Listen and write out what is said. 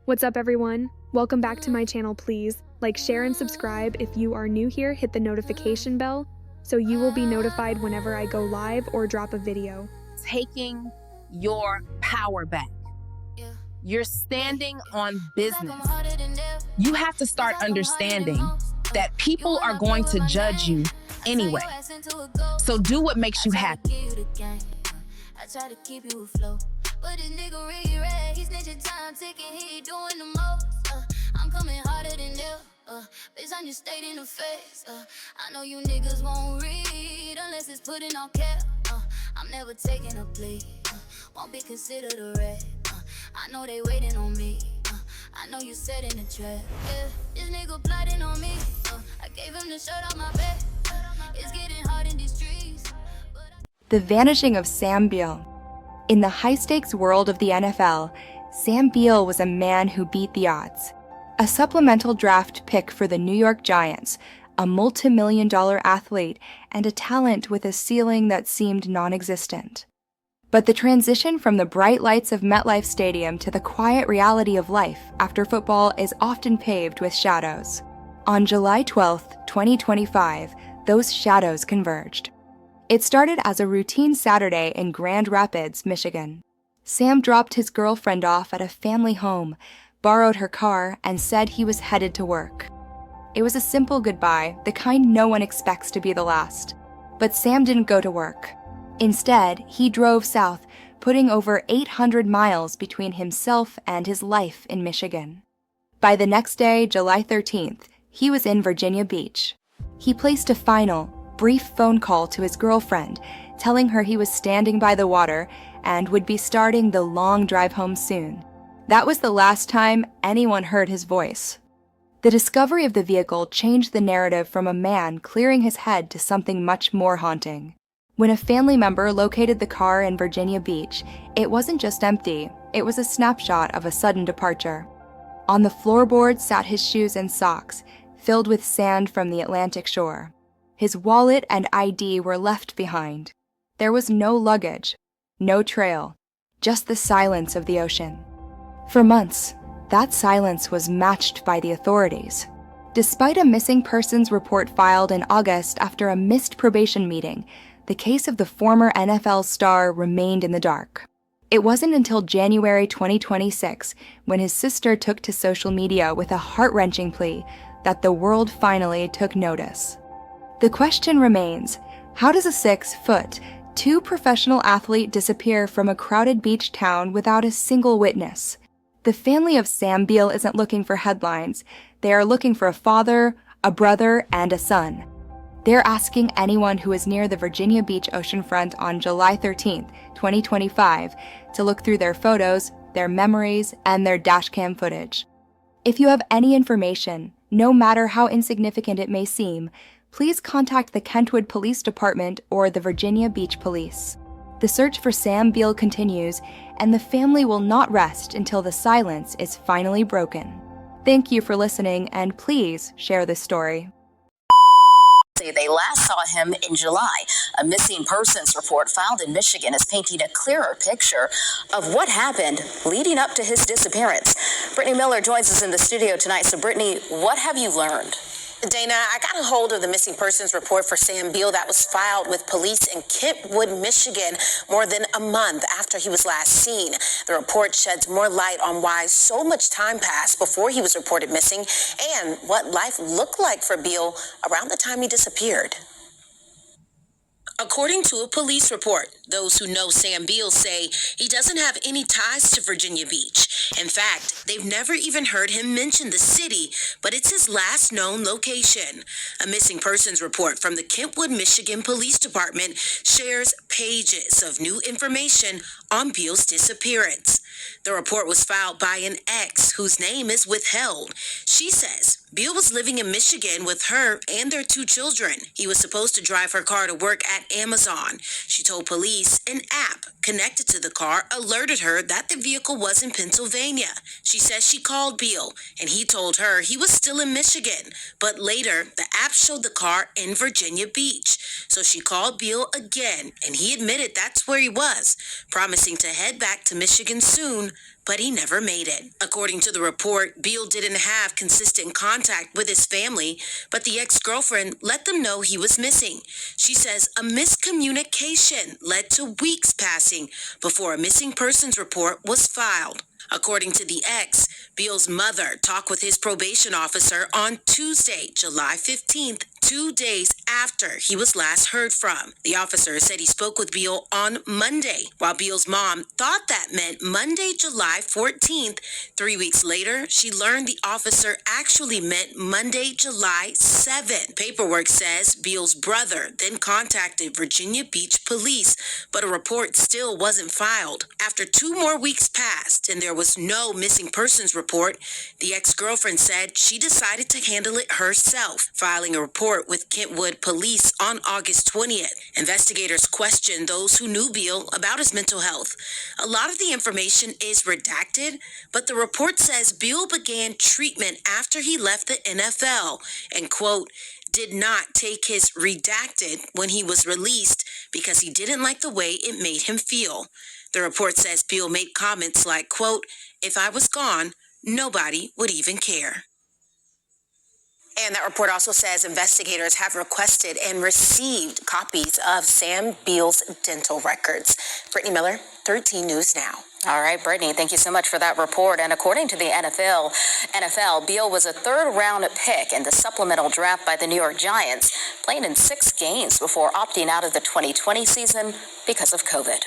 What's up, everyone? Welcome back to my channel. Please like, share, and subscribe. If you are new here, hit the notification bell so you will be notified whenever I go live or drop a video. Taking your power back. You're standing on business. You have to start understanding that people are going to judge you anyway. So do what makes you happy. I try to keep you afloat, but this nigga really red. He's snitching, time ticking, he doing the most. I'm coming harder than ever. Bitch, I'm just stayed in the face. I know you niggas won't read unless it's putting on cap. I'm never taking a plea. Won't be considered a rat. I know they waiting on me. I know you set in the trap. Yeah, this nigga plotting on me. I gave him the shirt on my back. It's getting hard in these streets. The vanishing of Sam Beal. In the high-stakes world of the NFL, Sam Beal was a man who beat the odds. A supplemental draft pick for the New York Giants, a multi-million-dollar athlete, and a talent with a ceiling that seemed non-existent. But the transition from the bright lights of MetLife Stadium to the quiet reality of life after football is often paved with shadows. On July 12, 2025, those shadows converged. It started as a routine Saturday in Grand Rapids, Michigan. Sam dropped his girlfriend off at a family home, borrowed her car, and said he was headed to work. It was a simple goodbye, the kind no one expects to be the last. But Sam didn't go to work. Instead, he drove south, putting over 800 miles between himself and his life in Michigan. By the next day, July 13th, he was in Virginia Beach. He placed a final, brief phone call to his girlfriend, telling her he was standing by the water and would be starting the long drive home soon. That was the last time anyone heard his voice. The discovery of the vehicle changed the narrative from a man clearing his head to something much more haunting. When a family member located the car in Virginia Beach, it wasn't just empty, it was a snapshot of a sudden departure. On the floorboard sat his shoes and socks, filled with sand from the Atlantic shore. His wallet and ID were left behind. There was no luggage, no trail, just the silence of the ocean. For months, that silence was matched by the authorities. Despite a missing persons report filed in August after a missed probation meeting, the case of the former NFL star remained in the dark. It wasn't until January 2026, when his sister took to social media with a heart-wrenching plea, that the world finally took notice. The question remains, how does a 6-foot, two-professional athlete disappear from a crowded beach town without a single witness? The family of Sam Beal isn't looking for headlines. They are looking for a father, a brother, and a son. They're asking anyone who was near the Virginia Beach oceanfront on July 13, 2025, to look through their photos, their memories, and their dashcam footage. If you have any information, no matter how insignificant it may seem, please contact the Kentwood Police Department or the Virginia Beach Police. The search for Sam Beal continues, and the family will not rest until the silence is finally broken. Thank you for listening, and please share this story. They last saw him in July. A missing persons report filed in Michigan is painting a clearer picture of what happened leading up to his disappearance. Brittany Miller joins us in the studio tonight. So, Brittany, what have you learned? Dana, I got a hold of the missing persons report for Sam Beal that was filed with police in Kentwood, Michigan, more than a month after he was last seen. The report sheds more light on why so much time passed before he was reported missing and what life looked like for Beal around the time he disappeared. According to a police report, those who know Sam Beal say he doesn't have any ties to Virginia Beach. In fact, they've never even heard him mention the city, but it's his last known location. A missing persons report from the Kentwood, Michigan Police Department shares pages of new information on Beal's disappearance. The report was filed by an ex whose name is withheld. She says Beal was living in Michigan with her and their 2 children. He was supposed to drive her car to work at Amazon. She told police an app connected to the car alerted her that the vehicle was in Pennsylvania. She says she called Beal and he told her he was still in Michigan, but later the app showed the car in Virginia Beach. So she called Beal again and he admitted that's where he was, promising to head back to Michigan soon, but he never made it. According to the report, Beal didn't have consistent contact with his family, but the ex-girlfriend let them know he was missing. She says a miscommunication led to weeks passing before a missing persons report was filed. According to the ex, Beal's mother talked with his probation officer on Tuesday, July 15th, 2 days after he was last heard from. The officer said he spoke with Beal on Monday, while Beal's mom thought that meant Monday, July 14th. 3 weeks later, she learned the officer actually meant Monday, July 7th. Paperwork says Beal's brother then contacted Virginia Beach police, but a report still wasn't filed. After 2 more weeks passed and there was no missing persons report, the ex-girlfriend said she decided to handle it herself, filing a report with Kentwood Police on August 20th. Investigators questioned those who knew Beal about his mental health. A lot of the information is redacted, but the report says Beal began treatment after he left the NFL and, quote, did not take his redacted when he was released because he didn't like the way it made him feel. The report says Beal made comments like, quote, if I was gone, nobody would even care. And that report also says investigators have requested and received copies of Sam Beal's dental records. Brittany Miller, 13 News Now. All right, Brittany, thank you so much for that report. And according to the NFL, Beal was a third-round pick in the supplemental draft by the New York Giants, playing in 6 games before opting out of the 2020 season because of COVID.